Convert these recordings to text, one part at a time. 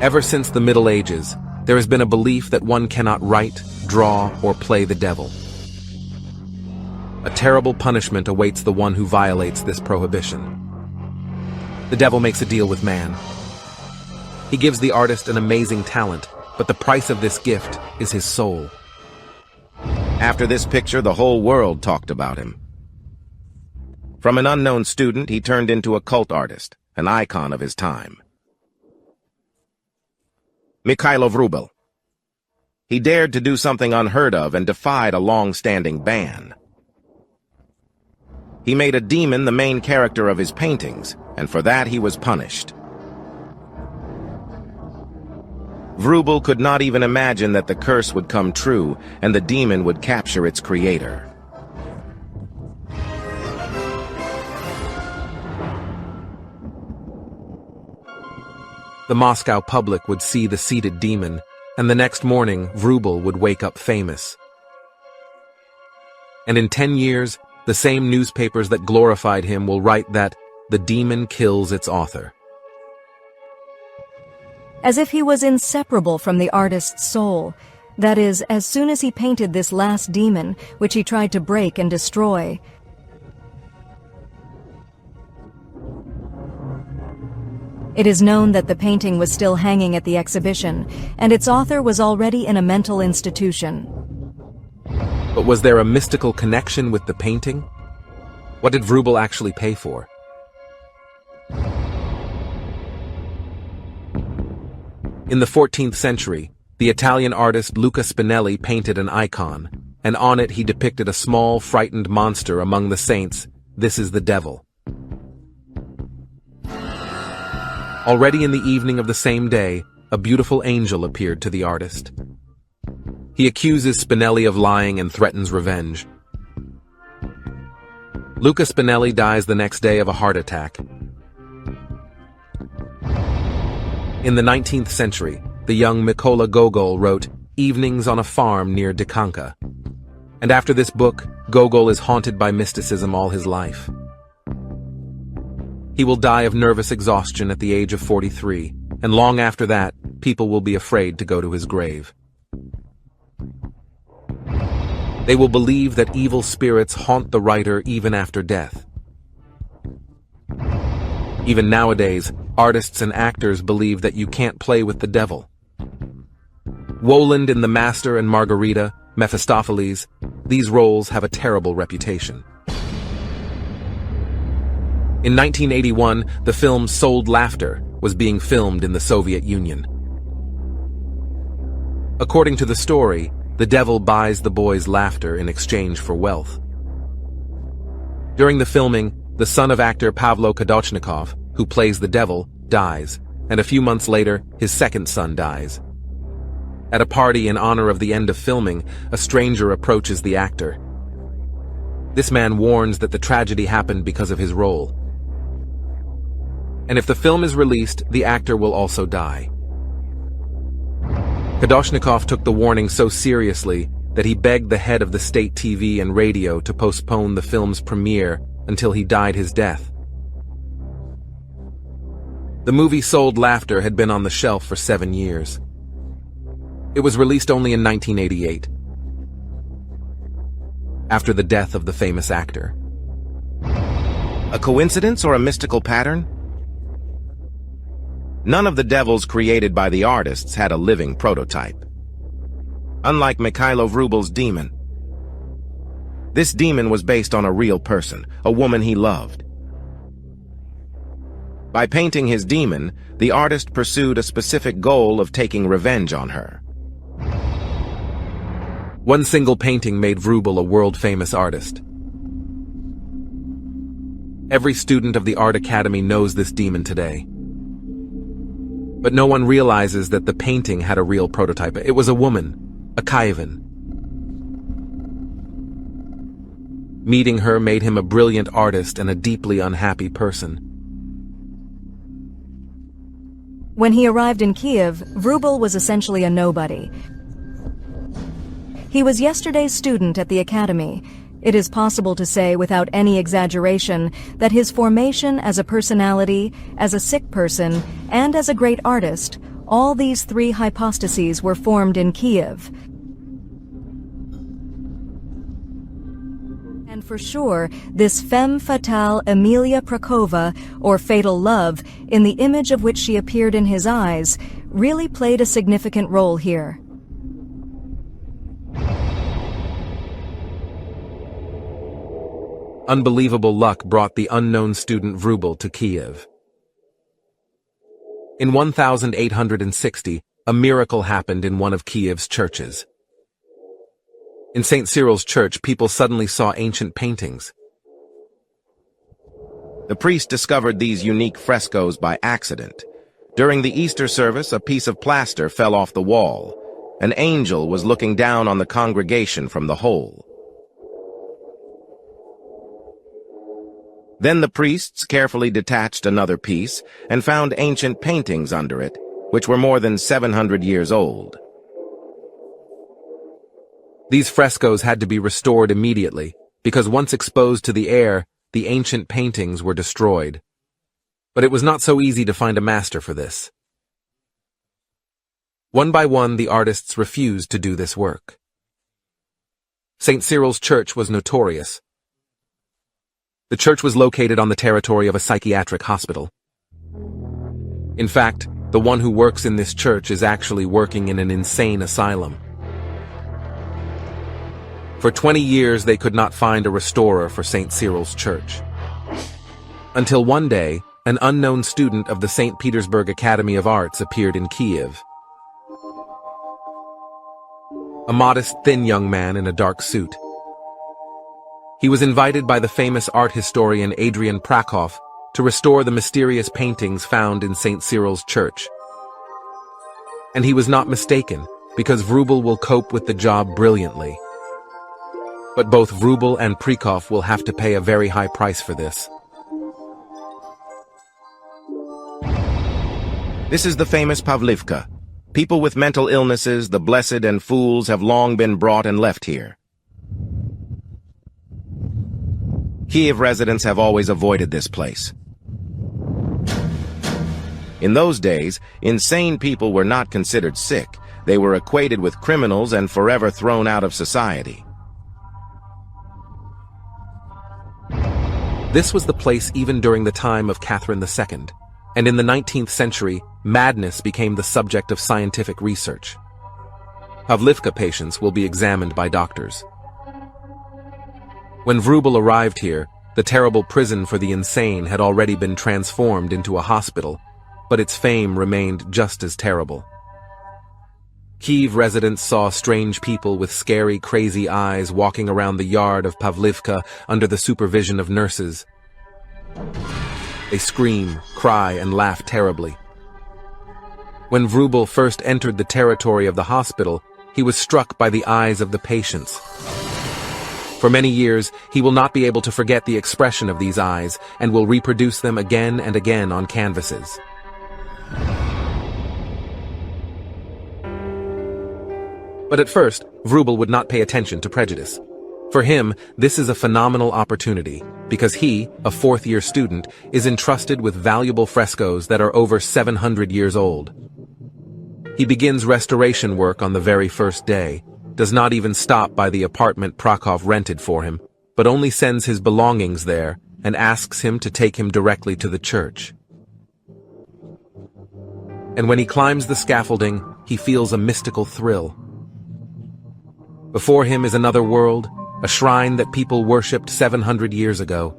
Ever since the Middle Ages, there has been a belief that one cannot write, draw, or play the devil. A terrible punishment awaits the one who violates this prohibition. The devil makes a deal with man. He gives the artist an amazing talent, but the price of this gift is his soul. After this picture, the whole world talked about him. From an unknown student, he turned into a cult artist, an icon of his time. Mykhailo Vrubel. He dared to do something unheard of and defied a long-standing ban. He made a demon the main character of his paintings, and for that he was punished. Vrubel could not even imagine that the curse would come true and the demon would capture its creator. The Moscow public would see the seated demon, and the next morning Vrubel would wake up famous. And in 10 years, the same newspapers that glorified him will write that the demon kills its author. As if he was inseparable from the artist's soul. That is, as soon as he painted this last demon, which he tried to break and destroy, it is known that the painting was still hanging at the exhibition, and its author was already in a mental institution. But was there a mystical connection with the painting? What did Vrubel actually pay for? In the 14th century, the Italian artist Luca Spinelli painted an icon, and on it he depicted a small, frightened monster among the saints. This is the devil. Already in the evening of the same day, a beautiful angel appeared to the artist. He accuses Spinelli of lying and threatens revenge. Luca Spinelli dies the next day of a heart attack. In the 19th century, the young Mykola Gogol wrote Evenings on a Farm near Dikanka. And after this book, Gogol is haunted by mysticism all his life. He will die of nervous exhaustion at the age of 43, and long after that, people will be afraid to go to his grave. They will believe that evil spirits haunt the writer even after death. Even nowadays, artists and actors believe that you can't play with the devil. Woland in The Master and Margarita, Mephistopheles, these roles have a terrible reputation. In 1981, the film Sold Laughter was being filmed in the Soviet Union. According to the story, the devil buys the boy's laughter in exchange for wealth. During the filming, the son of actor Pavlo Kadochnikov, who plays the devil, dies, and a few months later, his second son dies. At a party in honor of the end of filming, a stranger approaches the actor. This man warns that the tragedy happened because of his role. And if the film is released, the actor will also die. Kadoshnikov took the warning so seriously that he begged the head of the state TV and radio to postpone the film's premiere until he died his death. The movie Sold Laughter had been on the shelf for 7 years. It was released only in 1988, after the death of the famous actor. A coincidence or a mystical pattern? None of the devils created by the artists had a living prototype. Unlike Mykhailo Vrubel's demon, this demon was based on a real person, a woman he loved. By painting his demon, the artist pursued a specific goal of taking revenge on her. One single painting made Vrubel a world-famous artist. Every student of the Art Academy knows this demon today. But no one realizes that the painting had a real prototype. It was a woman, a Kievan. Meeting her made him a brilliant artist and a deeply unhappy person. When he arrived in Kiev, Vrubel was essentially a nobody. He was yesterday's student at the academy. It is possible to say without any exaggeration that his formation as a personality, as a sick person, and as a great artist All these three hypostases were formed in Kiev. And for sure, this femme fatale Amelia Prahova, or fatal love, in the image of which she appeared in his eyes, really played a significant role here. Unbelievable luck brought the unknown student Vrubel to Kiev. In 1860, a miracle happened in one of Kiev's churches. In St. Cyril's church, people suddenly saw ancient paintings. The priest discovered these unique frescoes by accident. During the Easter service, a piece of plaster fell off the wall. An angel was looking down on the congregation from the hole. Then the priests carefully detached another piece and found ancient paintings under it, which were more than 700 years old. These frescoes had to be restored immediately, because once exposed to the air, the ancient paintings were destroyed. But it was not so easy to find a master for this. One by one, the artists refused to do this work. St. Cyril's church was notorious. The church was located on the territory of a psychiatric hospital. In fact, the one who works in this church is actually working in an insane asylum. For 20 years, they could not find a restorer for St. Cyril's church. Until one day, an unknown student of the St. Petersburg Academy of Arts appeared in Kiev. A modest, thin young man in a dark suit. He was invited by the famous art historian Adrian Prahova to restore the mysterious paintings found in St. Cyril's church. And he was not mistaken, because Vrubel will cope with the job brilliantly. But both Vrubel and Prahova will have to pay a very high price for this. This is the famous Pavlivka. People with mental illnesses, the blessed and fools have long been brought and left here. Kiev residents have always avoided this place. In those days, insane people were not considered sick. They were equated with criminals and forever thrown out of society. This was the place even during the time of Catherine II, and in the 19th century, madness became the subject of scientific research. Pavlivka patients will be examined by doctors. When Vrubel arrived here, the terrible prison for the insane had already been transformed into a hospital, but its fame remained just as terrible. Kiev residents saw strange people with scary, crazy eyes walking around the yard of Pavlivka under the supervision of nurses. They scream, cry, and laugh terribly. When Vrubel first entered the territory of the hospital, he was struck by the eyes of the patients. For many years, he will not be able to forget the expression of these eyes and will reproduce them again and again on canvases. But at first, Vrubel would not pay attention to prejudice. For him, this is a phenomenal opportunity, because he, a fourth-year student, is entrusted with valuable frescoes that are over 700 years old. He begins restoration work on the very first day, does not even stop by the apartment Prahova rented for him, but only sends his belongings there and asks him to take him directly to the church. And when he climbs the scaffolding, he feels a mystical thrill. Before him is another world, a shrine that people worshipped 700 years ago.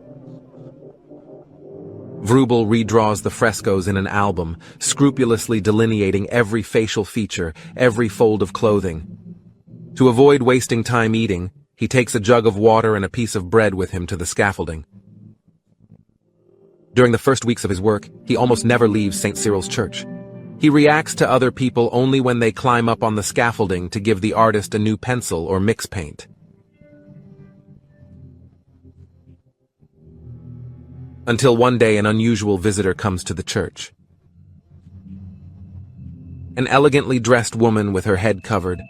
Vrubel redraws the frescoes in an album, scrupulously delineating every facial feature, every fold of clothing. To avoid wasting time eating, he takes a jug of water and a piece of bread with him to the scaffolding. During the first weeks of his work, he almost never leaves St. Cyril's church. He reacts to other people only when they climb up on the scaffolding to give the artist a new pencil or mix paint. Until one day an unusual visitor comes to the church. An elegantly dressed woman with her head covered.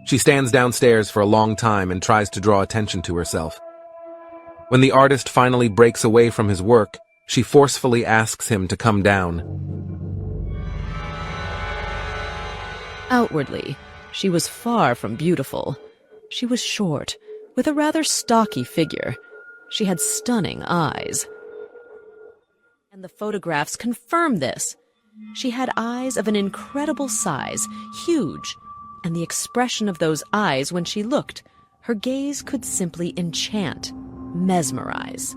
She stands downstairs for a long time and tries to draw attention to herself. When the artist finally breaks away from his work, she forcefully asks him to come down. Outwardly, she was far from beautiful. She was short, with a rather stocky figure. She had stunning eyes. And the photographs confirm this. She had eyes of an incredible size, huge, and the expression of those eyes when she looked, her gaze could simply enchant, mesmerize.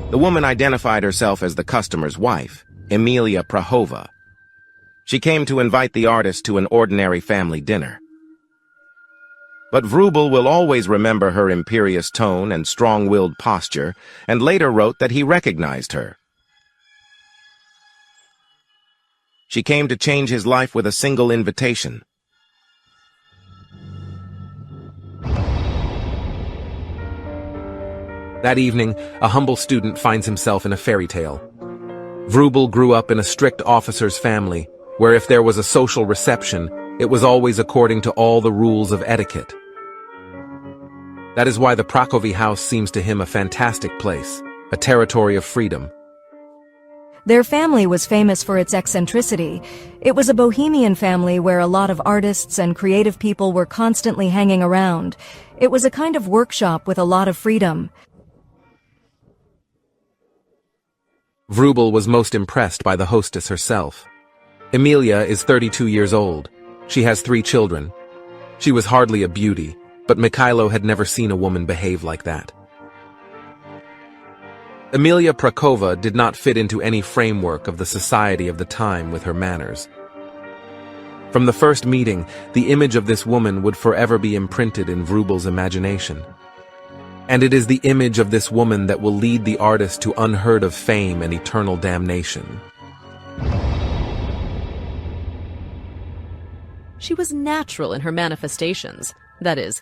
The woman identified herself as the customer's wife, Amelia Prahova. She came to invite the artist to an ordinary family dinner. But Vrubel will always remember her imperious tone and strong-willed posture, and later wrote that he recognized her. She came to change his life with a single invitation. That evening, a humble student finds himself in a fairy tale. Vrubel grew up in a strict officer's family, where if there was a social reception, it was always according to all the rules of etiquette. That is why the Prahova house seems to him a fantastic place, a territory of freedom. Their family was famous for its eccentricity. It was a bohemian family where a lot of artists and creative people were constantly hanging around. It was a kind of workshop with a lot of freedom. Vrubel was most impressed by the hostess herself. Amelia is 32 years old. She has 3 children. She was hardly a beauty, but Mykhailo had never seen a woman behave like that. Amelia Prahova did not fit into any framework of the society of the time with her manners. From the first meeting, the image of this woman would forever be imprinted in Vrubel's imagination. And it is the image of this woman that will lead the artist to unheard of fame and eternal damnation. She was natural in her manifestations. That is,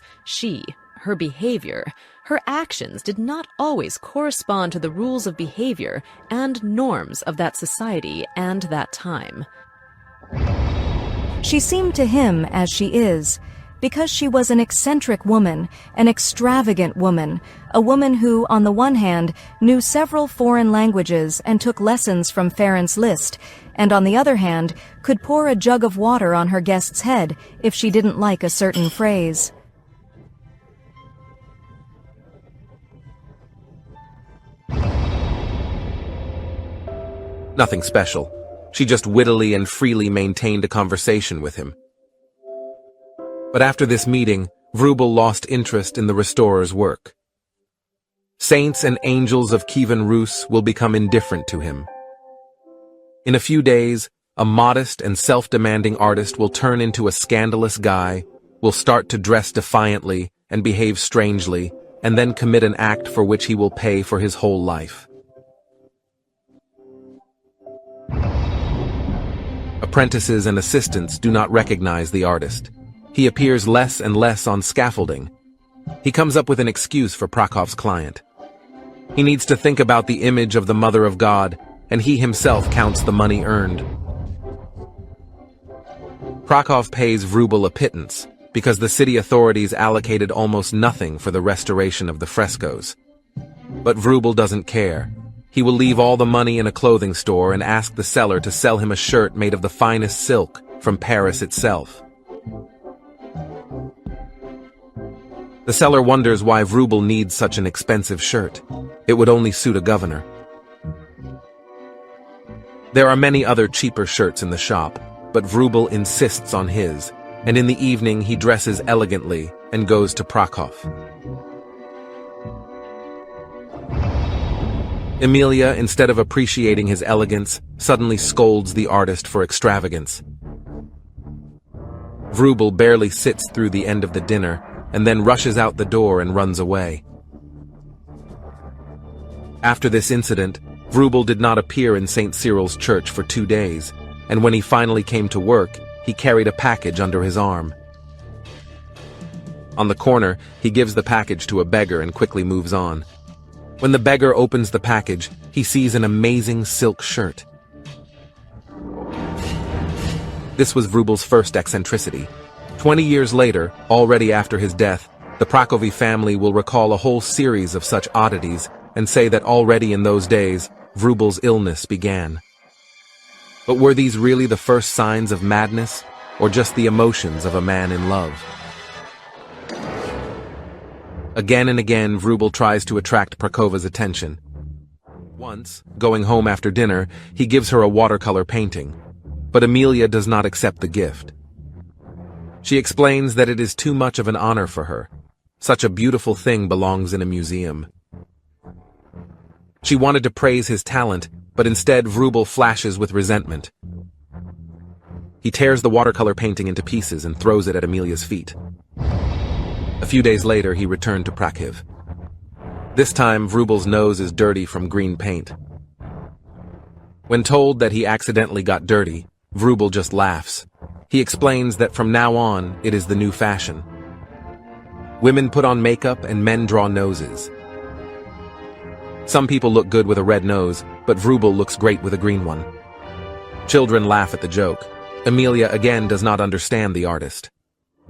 her behavior, her actions did not always correspond to the rules of behavior and norms of that society and that time. She seemed to him as she is, because she was an eccentric woman, an extravagant woman, a woman who, on the one hand, knew several foreign languages and took lessons from Ferenc Liszt, and on the other hand, could pour a jug of water on her guest's head if she didn't like a certain phrase. Nothing special. She just wittily and freely maintained a conversation with him. But after this meeting, Vrubel lost interest in the restorer's work. Saints and angels of Kievan Rus will become indifferent to him. In a few days, a modest and self-demanding artist will turn into a scandalous guy, will start to dress defiantly and behave strangely, and then commit an act for which he will pay for his whole life. Apprentices and assistants do not recognize the artist. He appears less and less on scaffolding. He comes up with an excuse for Prahov's client. He needs to think about the image of the Mother of God, and he himself counts the money earned. Prahov pays Vrubel a pittance, because the city authorities allocated almost nothing for the restoration of the frescoes. But Vrubel doesn't care. He will leave all the money in a clothing store and ask the seller to sell him a shirt made of the finest silk from Paris itself. The seller wonders why Vrubel needs such an expensive shirt. It would only suit a governor. There are many other cheaper shirts in the shop, but Vrubel insists on his, and in the evening he dresses elegantly and goes to Prahov. Amelia, instead of appreciating his elegance, suddenly scolds the artist for extravagance. Vrubel barely sits through the end of the dinner, and then rushes out the door and runs away. After this incident, Vrubel did not appear in St. Cyril's church for 2 days, and when he finally came to work, he carried a package under his arm. On the corner, he gives the package to a beggar and quickly moves on. When the beggar opens the package, he sees an amazing silk shirt. This was Vrubel's first eccentricity. 20 years later, already after his death, the Prahova family will recall a whole series of such oddities and say that already in those days, Vrubel's illness began. But were these really the first signs of madness, or just the emotions of a man in love? Again and again, Vrubel tries to attract Prahova's attention. Once, going home after dinner, he gives her a watercolor painting, but Amelia does not accept the gift. She explains that it is too much of an honor for her. Such a beautiful thing belongs in a museum. She wanted to praise his talent, but instead Vrubel flashes with resentment. He tears the watercolor painting into pieces and throws it at Amelia's feet. A few days later, he returned to Prahova. This time, Vrubel's nose is dirty from green paint. When told that he accidentally got dirty, Vrubel just laughs. He explains that from now on, it is the new fashion. Women put on makeup and men draw noses. Some people look good with a red nose, but Vrubel looks great with a green one. Children laugh at the joke. Amelia again does not understand the artist.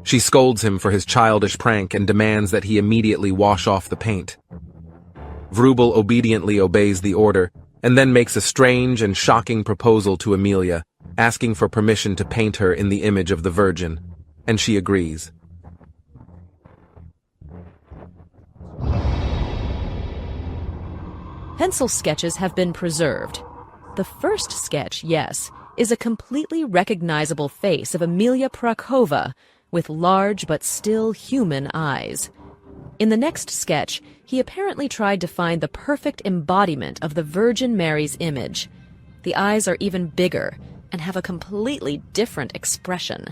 She scolds him for his childish prank and demands that he immediately wash off the paint. Vrubel obediently obeys the order, and then makes a strange and shocking proposal to Amelia, asking for permission to paint her in the image of the Virgin, and she agrees. Pencil sketches have been preserved. The first sketch, yes, is a completely recognizable face of Amelia Prahova, with large but still human eyes. In the next sketch, he apparently tried to find the perfect embodiment of the Virgin Mary's image. The eyes are even bigger and have a completely different expression.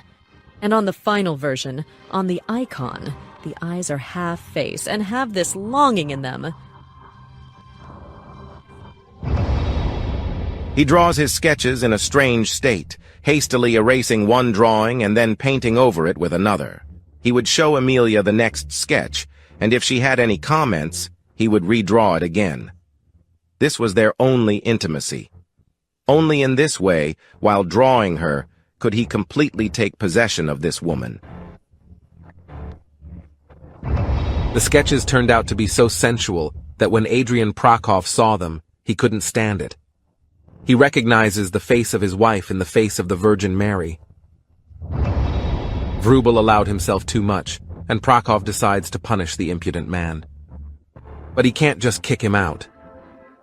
And on the final version, on the icon, the eyes are half-face and have this longing in them. He draws his sketches in a strange state, hastily erasing one drawing and then painting over it with another. He would show Amelia the next sketch, and if she had any comments, he would redraw it again. This was their only intimacy. Only in this way, while drawing her, could he completely take possession of this woman. The sketches turned out to be so sensual that when Adrian Prokov saw them, he couldn't stand it. He recognizes the face of his wife in the face of the Virgin Mary. Vrubel allowed himself too much, and Prokov decides to punish the impudent man. But he can't just kick him out.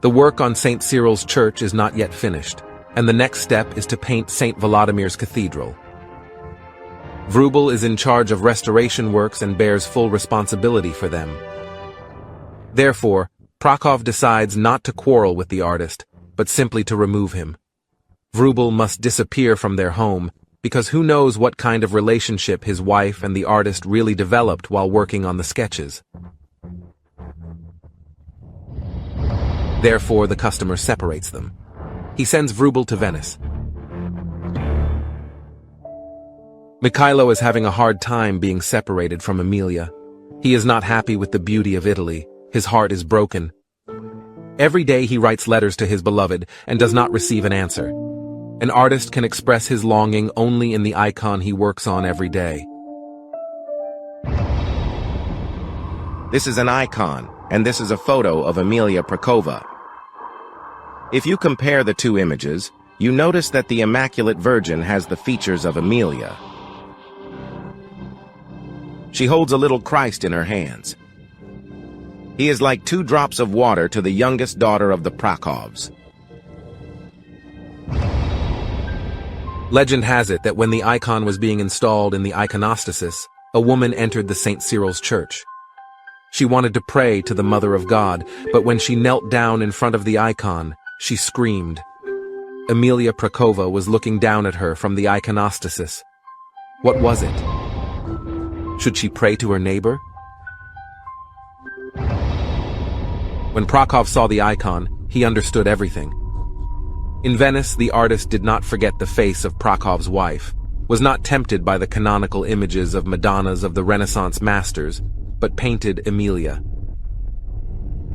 The work on St. Cyril's church is not yet finished, and the next step is to paint St. Volodimir's cathedral. Vrubel is in charge of restoration works and bears full responsibility for them. Therefore, Prokov decides not to quarrel with the artist, but simply to remove him. Vrubel must disappear from their home, because who knows what kind of relationship his wife and the artist really developed while working on the sketches. Therefore, the customer separates them. He sends Vrubel to Venice. Mykhailo is having a hard time being separated from Amelia. He is not happy with the beauty of Italy. His heart is broken. Every day he writes letters to his beloved and does not receive an answer. An artist can express his longing only in the icon he works on every day. This is an icon, and this is a photo of Amelia Prahova. If you compare the two images, you notice that the Immaculate Virgin has the features of Amelia. She holds a little Christ in her hands. He is like 2 drops of water to the youngest daughter of the Prahovs. Legend has it that when the icon was being installed in the iconostasis, a woman entered the St. Cyril's church. She wanted to pray to the Mother of God, but when she knelt down in front of the icon, she screamed. Amelia Prahova was looking down at her from the iconostasis. What was it? Should she pray to her neighbor? When Prokov saw the icon, he understood everything. In Venice, the artist did not forget the face of Prokof's wife, was not tempted by the canonical images of Madonnas of the Renaissance masters, but painted Amelia.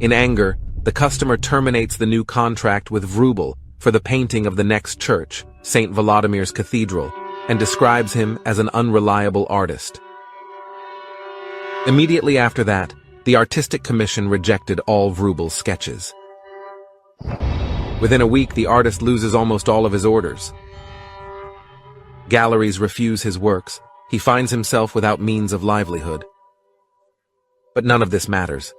In anger, the customer terminates the new contract with Vrubel for the painting of the next church, St. Volodimir's Cathedral, and describes him as an unreliable artist. Immediately after that, the artistic commission rejected all Vrubel's sketches. Within a week, the artist loses almost all of his orders. Galleries refuse his works. He finds himself without means of livelihood. But none of this matters.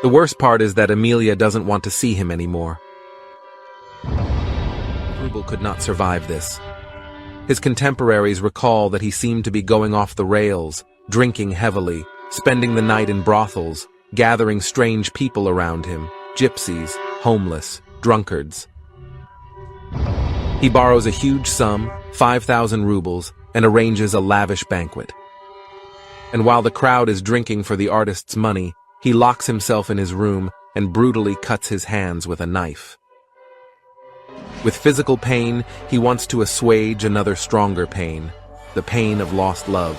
The worst part is that Amelia doesn't want to see him anymore. Vrubel could not survive this. His contemporaries recall that he seemed to be going off the rails, drinking heavily, spending the night in brothels, gathering strange people around him, gypsies, homeless, drunkards. He borrows a huge sum, 5,000 rubles, and arranges a lavish banquet. And while the crowd is drinking for the artist's money, he locks himself in his room and brutally cuts his hands with a knife. With physical pain, he wants to assuage another stronger pain, the pain of lost love.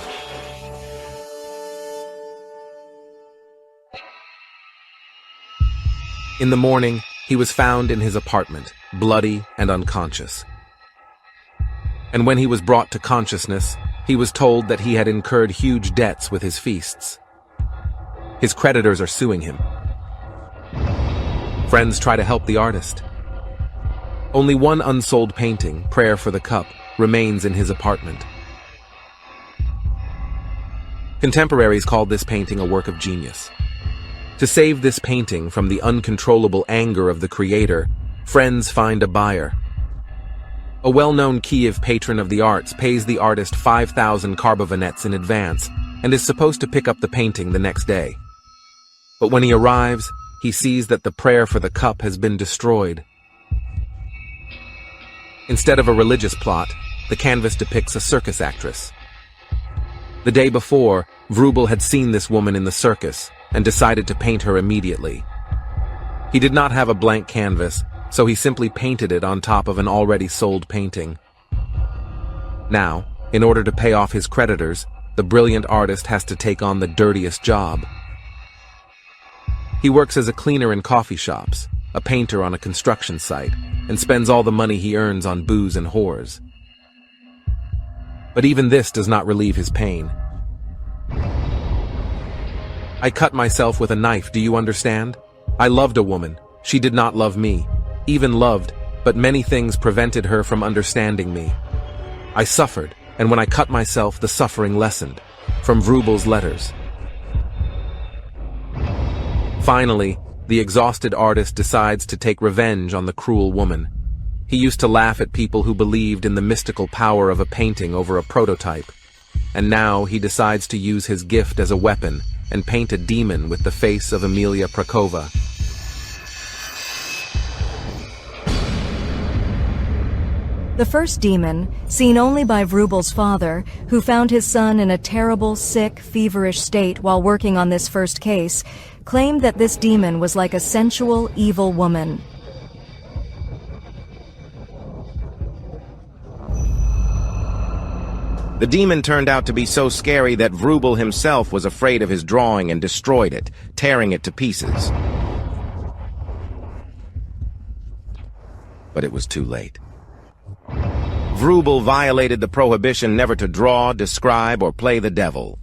In the morning, he was found in his apartment, bloody and unconscious. And when he was brought to consciousness, he was told that he had incurred huge debts with his feasts. His creditors are suing him. Friends try to help the artist. Only one unsold painting, Prayer for the Cup, remains in his apartment. Contemporaries called this painting a work of genius. To save this painting from the uncontrollable anger of the creator, friends find a buyer. A well-known Kiev patron of the arts pays the artist 5,000 karbovanets in advance and is supposed to pick up the painting the next day. But when he arrives, he sees that the Prayer for the Cup has been destroyed. Instead of a religious plot, the canvas depicts a circus actress. The day before, Vrubel had seen this woman in the circus and decided to paint her immediately. He did not have a blank canvas, so he simply painted it on top of an already sold painting. Now, in order to pay off his creditors, the brilliant artist has to take on the dirtiest job. He works as a cleaner in coffee shops, a painter on a construction site, and spends all the money he earns on booze and whores. But even this does not relieve his pain. I cut myself with a knife, do you understand? I loved a woman. She did not love me. Even loved, but many things prevented her from understanding me. I suffered, and when I cut myself, the suffering lessened. From Vrubel's letters. Finally, the exhausted artist decides to take revenge on the cruel woman. He used to laugh at people who believed in the mystical power of a painting over a prototype. And now he decides to use his gift as a weapon and paint a demon with the face of Amelia Prahova. The first demon, seen only by Vrubel's father, who found his son in a terrible, sick, feverish state while working on this first case, claimed that this demon was like a sensual, evil woman. The demon turned out to be so scary that Vrubel himself was afraid of his drawing and destroyed it, tearing it to pieces. But it was too late. Vrubel violated the prohibition never to draw, describe, or play the devil.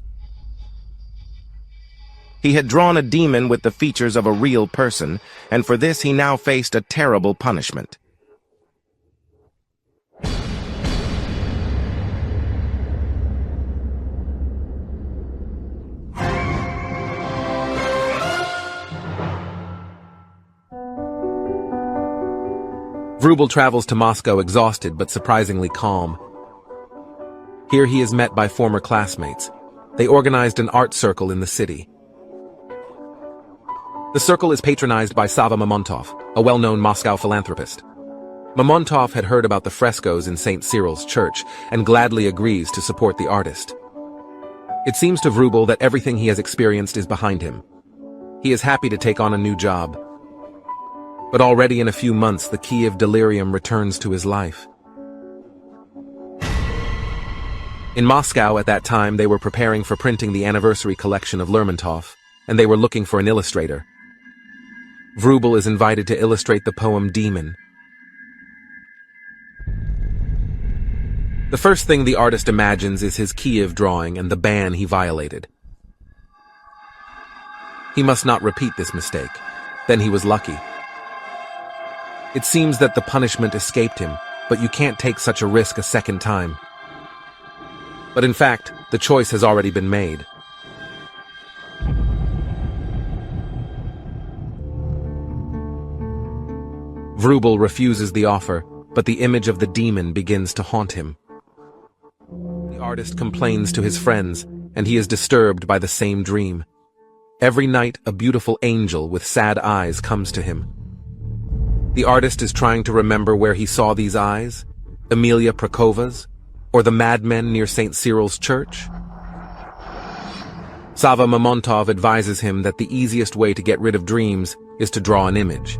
He had drawn a demon with the features of a real person, and for this he now faced a terrible punishment. Vrubel travels to Moscow exhausted but surprisingly calm. Here he is met by former classmates. They organized an art circle in the city. The circle is patronized by Sava Mamontov, a well-known Moscow philanthropist. Mamontov had heard about the frescoes in St. Cyril's church and gladly agrees to support the artist. It seems to Vrubel that everything he has experienced is behind him. He is happy to take on a new job. But already in a few months, the Kiev delirium returns to his life. In Moscow at that time, they were preparing for printing the anniversary collection of Lermontov, and they were looking for an illustrator. Vrubel is invited to illustrate the poem Demon. The first thing the artist imagines is his Kiev drawing and the ban he violated. He must not repeat this mistake. Then he was lucky. It seems that the punishment escaped him, but you can't take such a risk a second time. But in fact, the choice has already been made. Vrubel refuses the offer, but the image of the demon begins to haunt him. The artist complains to his friends, and he is disturbed by the same dream. Every night, a beautiful angel with sad eyes comes to him. The artist is trying to remember where he saw these eyes, Amelia Prahova's, or the madmen near St. Cyril's church. Sava Mamontov advises him that the easiest way to get rid of dreams is to draw an image.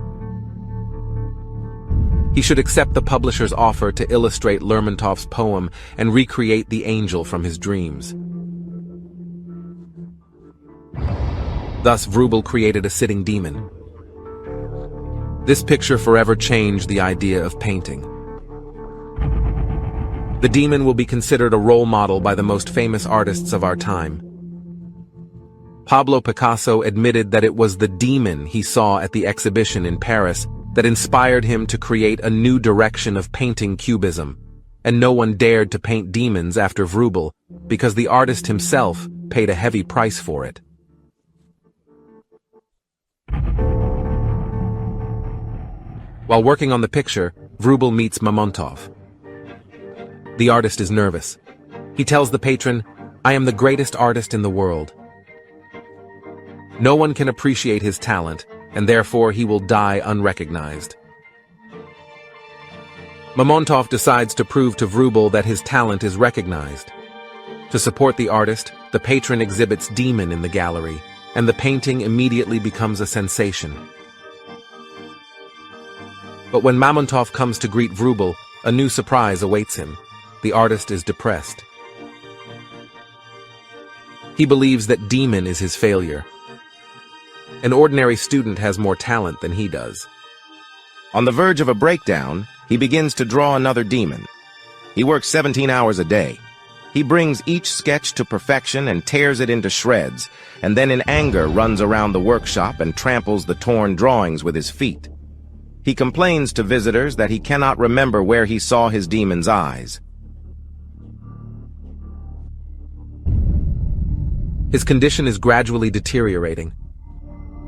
He should accept the publisher's offer to illustrate Lermontov's poem and recreate the angel from his dreams. Thus, Vrubel created a sitting demon. This picture forever changed the idea of painting. The demon will be considered a role model by the most famous artists of our time. Pablo Picasso admitted that it was the demon he saw at the exhibition in Paris that inspired him to create a new direction of painting cubism, and no one dared to paint demons after Vrubel because the artist himself paid a heavy price for it. While working on the picture, Vrubel meets Mamontov. The artist is nervous. He tells the patron, "I am the greatest artist in the world." No one can appreciate his talent, and therefore he will die unrecognized. Mamontov decides to prove to Vrubel that his talent is recognized. To support the artist, the patron exhibits Demon in the gallery, and the painting immediately becomes a sensation. But when Mamontov comes to greet Vrubel, a new surprise awaits him. The artist is depressed. He believes that Demon is his failure. An ordinary student has more talent than he does. On the verge of a breakdown, he begins to draw another demon. He works 17 hours a day. He brings each sketch to perfection and tears it into shreds, and then in anger runs around the workshop and tramples the torn drawings with his feet. He complains to visitors that he cannot remember where he saw his demon's eyes. His condition is gradually deteriorating.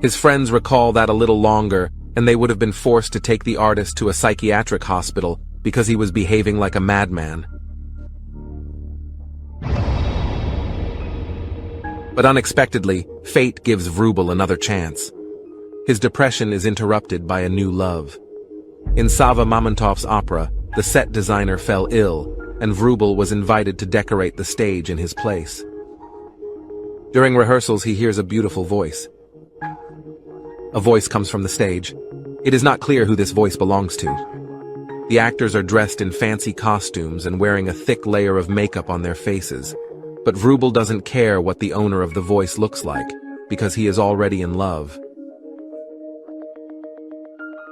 His friends recall that a little longer, and they would have been forced to take the artist to a psychiatric hospital because he was behaving like a madman. But unexpectedly, fate gives Vrubel another chance. His depression is interrupted by a new love. In Sava Mamontov's opera, the set designer fell ill, and Vrubel was invited to decorate the stage in his place. During rehearsals, he hears a beautiful voice. A voice comes from the stage. It is not clear who this voice belongs to. The actors are dressed in fancy costumes and wearing a thick layer of makeup on their faces. But Vrubel doesn't care what the owner of the voice looks like, because he is already in love.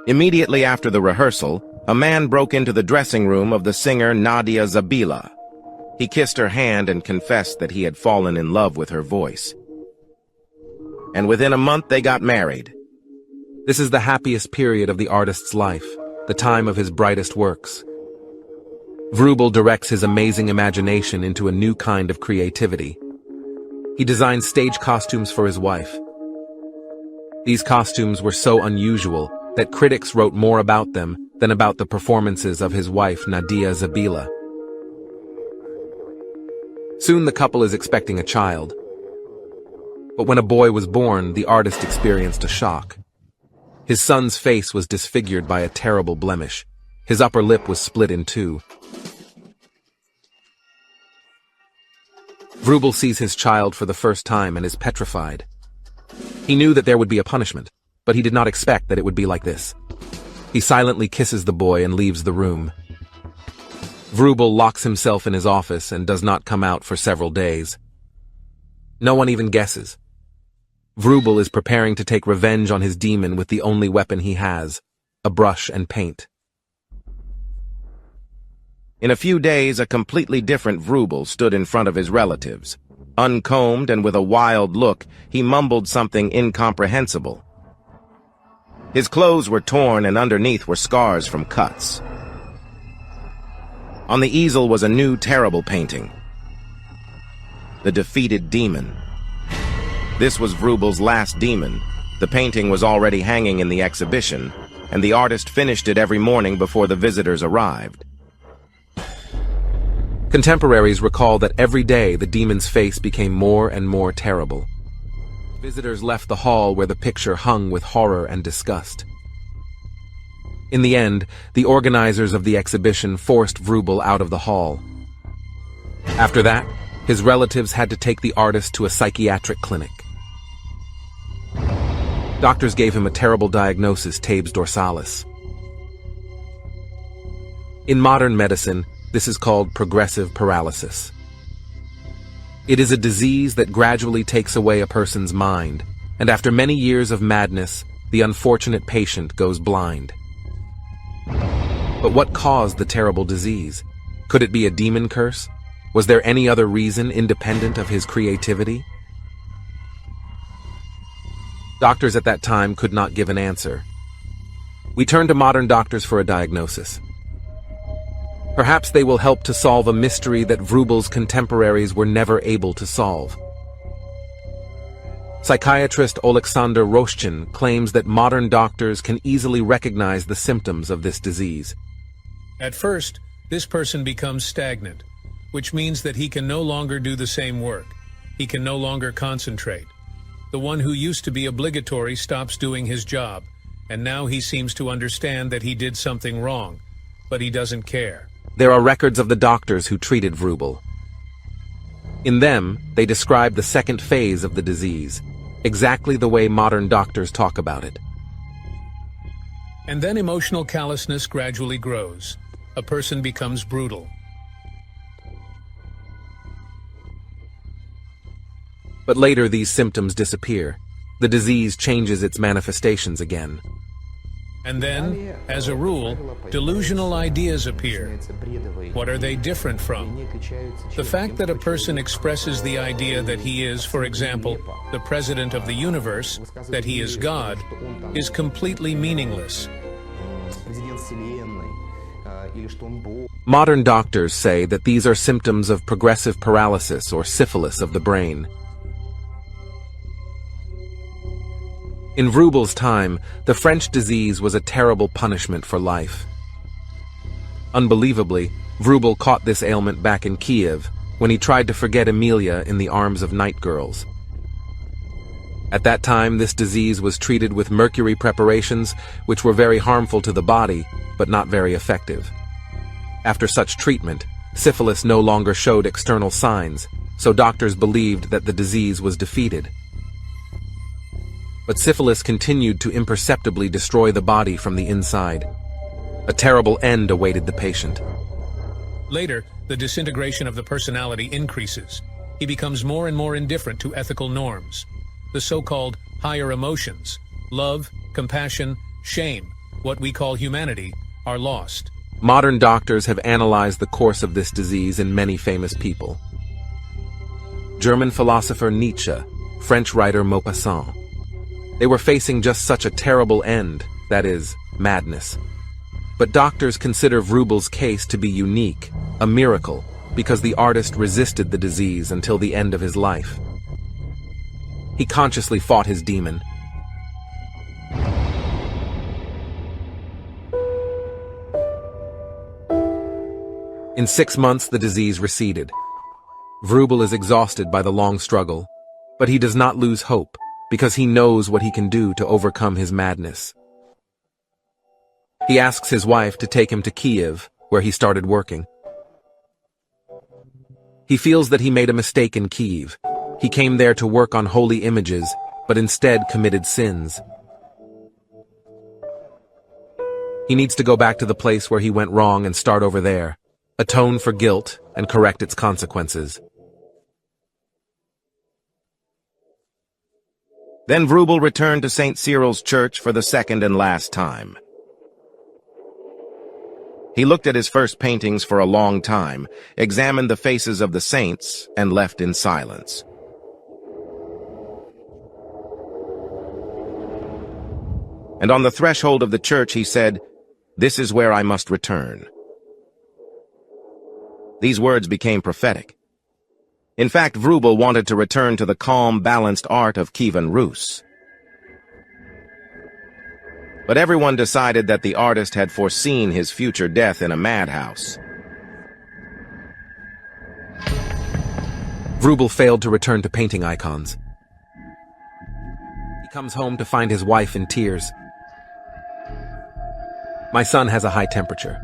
Immediately after the rehearsal, a man broke into the dressing room of the singer Nadia Zabila. He kissed her hand and confessed that he had fallen in love with her voice. And within a month they got married. This is the happiest period of the artist's life, the time of his brightest works. Vrubel directs his amazing imagination into a new kind of creativity. He designs stage costumes for his wife. These costumes were so unusual that critics wrote more about them than about the performances of his wife Nadia Zabila. Soon the couple is expecting a child. But when a boy was born, the artist experienced a shock. His son's face was disfigured by a terrible blemish. His upper lip was split in two. Vrubel sees his child for the first time and is petrified. He knew that there would be a punishment, but he did not expect that it would be like this. He silently kisses the boy and leaves the room. Vrubel locks himself in his office and does not come out for several days. No one even guesses. Vrubel is preparing to take revenge on his demon with the only weapon he has, a brush and paint. In a few days, a completely different Vrubel stood in front of his relatives. Uncombed and with a wild look, he mumbled something incomprehensible. His clothes were torn and underneath were scars from cuts. On the easel was a new, terrible painting. The defeated demon. This was Vrubel's last demon. The painting was already hanging in the exhibition, and the artist finished it every morning before the visitors arrived. Contemporaries recall that every day the demon's face became more and more terrible. Visitors left the hall where the picture hung with horror and disgust. In the end, the organizers of the exhibition forced Vrubel out of the hall. After that, his relatives had to take the artist to a psychiatric clinic. Doctors gave him a terrible diagnosis, tabes dorsalis. In modern medicine, this is called progressive paralysis. It is a disease that gradually takes away a person's mind, and after many years of madness, the unfortunate patient goes blind. But what caused the terrible disease? Could it be a demon curse? Was there any other reason independent of his creativity? Doctors at that time could not give an answer. We turn to modern doctors for a diagnosis. Perhaps they will help to solve a mystery that Vrubel's contemporaries were never able to solve. Psychiatrist Oleksandr Roshchin claims that modern doctors can easily recognize the symptoms of this disease. At first, this person becomes stagnant, which means that he can no longer do the same work. He can no longer concentrate. The one who used to be obligatory stops doing his job, and now he seems to understand that he did something wrong, but he doesn't care. There are records of the doctors who treated Vrubel. In them, they describe the second phase of the disease, exactly the way modern doctors talk about it. And then emotional callousness gradually grows. A person becomes brutal. But later these symptoms disappear. The disease changes its manifestations again. And then, as a rule, delusional ideas appear. What are they different from? The fact that a person expresses the idea that he is, for example, the president of the universe, that he is God, is completely meaningless. Modern doctors say that these are symptoms of progressive paralysis or syphilis of the brain. In Vrubel's time, the French disease was a terrible punishment for life. Unbelievably, Vrubel caught this ailment back in Kiev when he tried to forget Amelia in the arms of night girls. At that time, this disease was treated with mercury preparations, which were very harmful to the body, but not very effective. After such treatment, syphilis no longer showed external signs, so doctors believed that the disease was defeated. But syphilis continued to imperceptibly destroy the body from the inside. A terrible end awaited the patient. Later, the disintegration of the personality increases. He becomes more and more indifferent to ethical norms. The so-called higher emotions, love, compassion, shame, what we call humanity, are lost. Modern doctors have analyzed the course of this disease in many famous people. German philosopher Nietzsche, French writer Maupassant. They were facing just such a terrible end, that is, madness. But doctors consider Vrubel's case to be unique, a miracle, because the artist resisted the disease until the end of his life. He consciously fought his demon. In 6 months, the disease receded. Vrubel is exhausted by the long struggle, but he does not lose hope, because he knows what he can do to overcome his madness. He asks his wife to take him to Kiev, where he started working. He feels that he made a mistake in Kiev. He came there to work on holy images, but instead committed sins. He needs to go back to the place where he went wrong and start over there, atone for guilt, and correct its consequences. Then Vrubel returned to St. Cyril's church for the second and last time. He looked at his first paintings for a long time, examined the faces of the saints, and left in silence. And on the threshold of the church he said, "This is where I must return." These words became prophetic. In fact, Vrubel wanted to return to the calm, balanced art of Kievan Rus. But everyone decided that the artist had foreseen his future death in a madhouse. Vrubel failed to return to painting icons. He comes home to find his wife in tears. "My son has a high temperature.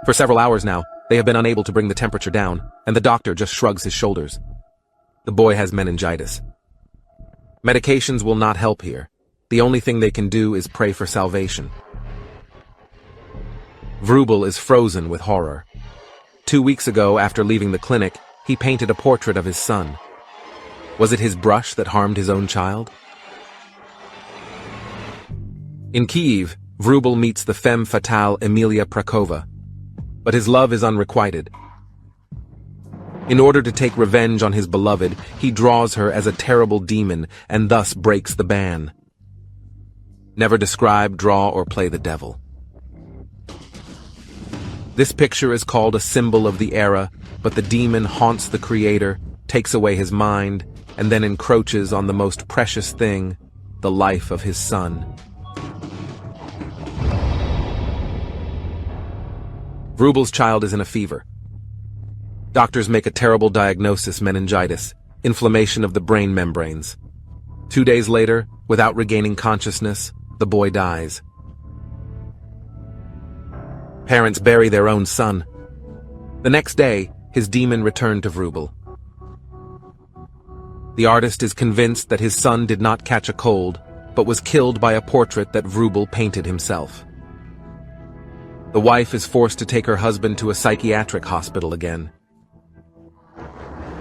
For several hours now, they have been unable to bring the temperature down, and the doctor just shrugs his shoulders. The boy has meningitis. Medications will not help here. The only thing they can do is pray for salvation." Vrubel is frozen with horror. 2 weeks ago, after leaving the clinic, he painted a portrait of his son. Was it his brush that harmed his own child? In Kiev, Vrubel meets the femme fatale Amelia Prahova, but his love is unrequited. In order to take revenge on his beloved, he draws her as a terrible demon and thus breaks the ban. Never describe, draw, or play the devil. This picture is called a symbol of the era, but the demon haunts the creator, takes away his mind, and then encroaches on the most precious thing, the life of his son. Vrubel's child is in a fever. Doctors make a terrible diagnosis: meningitis, inflammation of the brain membranes. 2 days later, without regaining consciousness, the boy dies. Parents bury their own son. The next day, his demon returned to Vrubel. The artist is convinced that his son did not catch a cold, but was killed by a portrait that Vrubel painted himself. The wife is forced to take her husband to a psychiatric hospital again.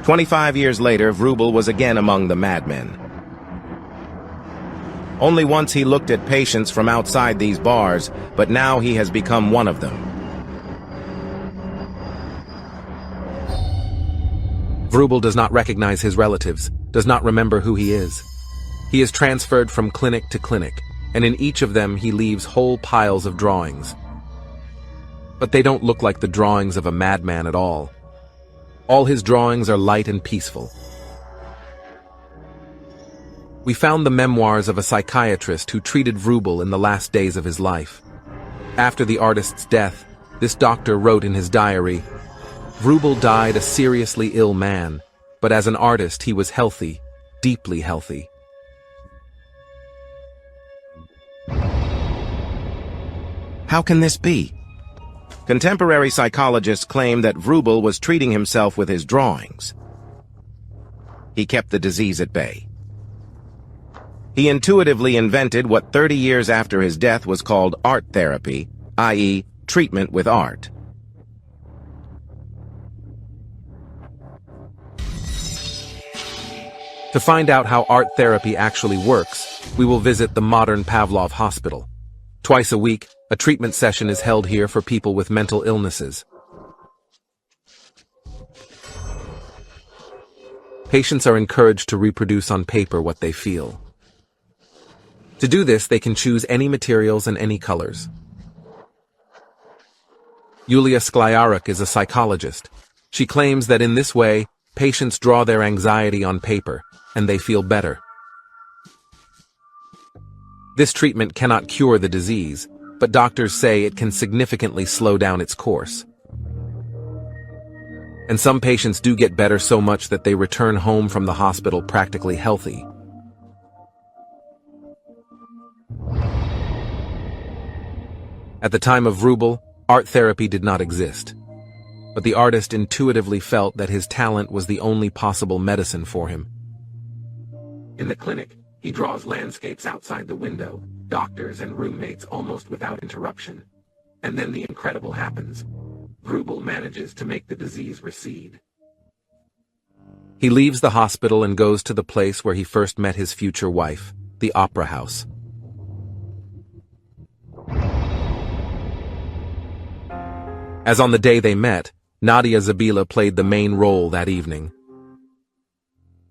25 years later, Vrubel was again among the madmen. Only once he looked at patients from outside these bars, but now he has become one of them. Vrubel does not recognize his relatives, does not remember who he is. He is transferred from clinic to clinic, and in each of them he leaves whole piles of drawings. But they don't look like the drawings of a madman at all. All his drawings are light and peaceful. We found the memoirs of a psychiatrist who treated Vrubel in the last days of his life. After the artist's death, this doctor wrote in his diary, "Vrubel died a seriously ill man, but as an artist he was healthy, deeply healthy." How can this be? Contemporary psychologists claim that Vrubel was treating himself with his drawings. He kept the disease at bay. He intuitively invented what 30 years after his death was called art therapy, i.e., treatment with art. To find out how art therapy actually works, we will visit the modern Pavlov Hospital. Twice a week, a treatment session is held here for people with mental illnesses. Patients are encouraged to reproduce on paper what they feel. To do this, they can choose any materials and any colors. Yulia Sklyaruk is a psychologist. She claims that in this way, patients draw their anxiety on paper, and they feel better. This treatment cannot cure the disease, but doctors say it can significantly slow down its course. And some patients do get better so much that they return home from the hospital practically healthy. At the time of Vrubel, art therapy did not exist, but the artist intuitively felt that his talent was the only possible medicine for him. In the clinic, he draws landscapes outside the window, doctors and roommates almost without interruption. And then the incredible happens. Vrubel manages to make the disease recede. He leaves the hospital and goes to the place where he first met his future wife, the opera house. As on the day they met, Nadia Zabila played the main role that evening.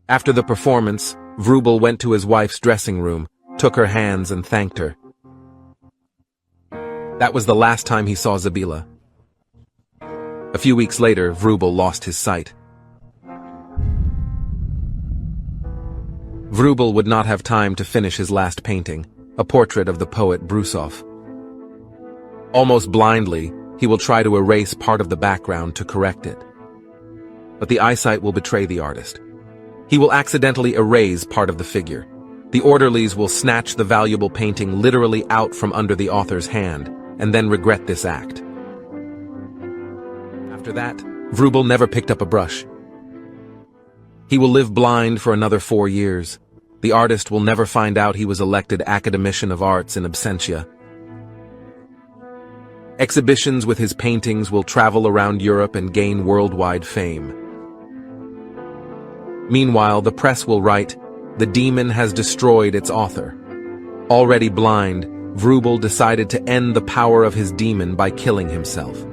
After the performance, Vrubel went to his wife's dressing room, took her hands and thanked her. That was the last time he saw Zabila. A few weeks later, Vrubel lost his sight. Vrubel would not have time to finish his last painting, a portrait of the poet Brusov. Almost blindly, he will try to erase part of the background to correct it. But the eyesight will betray the artist. He will accidentally erase part of the figure. The orderlies will snatch the valuable painting literally out from under the author's hand, and then regret this act. After that, Vrubel never picked up a brush. He will live blind for another 4 years. The artist will never find out he was elected Academician of Arts in absentia. Exhibitions with his paintings will travel around Europe and gain worldwide fame. Meanwhile, the press will write, "The demon has destroyed its author." Already blind, Vrubel decided to end the power of his demon by killing himself.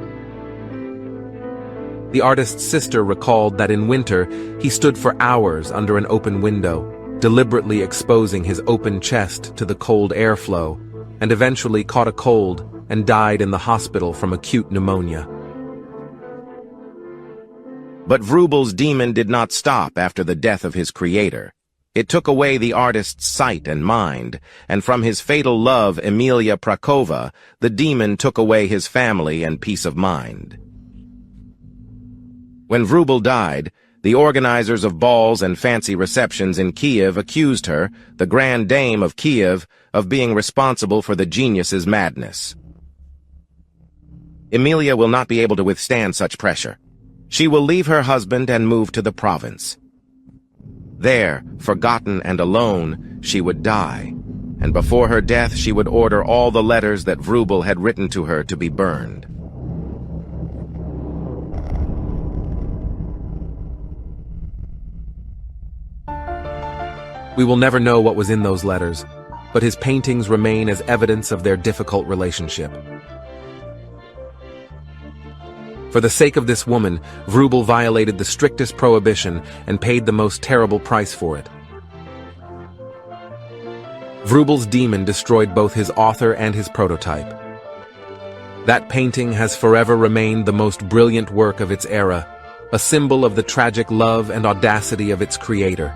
The artist's sister recalled that in winter, he stood for hours under an open window, deliberately exposing his open chest to the cold airflow, and eventually caught a cold and died in the hospital from acute pneumonia. But Vrubel's demon did not stop after the death of his creator. It took away the artist's sight and mind, and from his fatal love, Amelia Prahova, the demon took away his family and peace of mind. When Vrubel died, the organizers of balls and fancy receptions in Kiev accused her, the Grand Dame of Kiev, of being responsible for the genius's madness. Amelia will not be able to withstand such pressure. She will leave her husband and move to the province. There, forgotten and alone, she would die, and before her death she would order all the letters that Vrubel had written to her to be burned. We will never know what was in those letters, but his paintings remain as evidence of their difficult relationship. For the sake of this woman, Vrubel violated the strictest prohibition and paid the most terrible price for it. Vrubel's demon destroyed both his author and his prototype. That painting has forever remained the most brilliant work of its era, a symbol of the tragic love and audacity of its creator.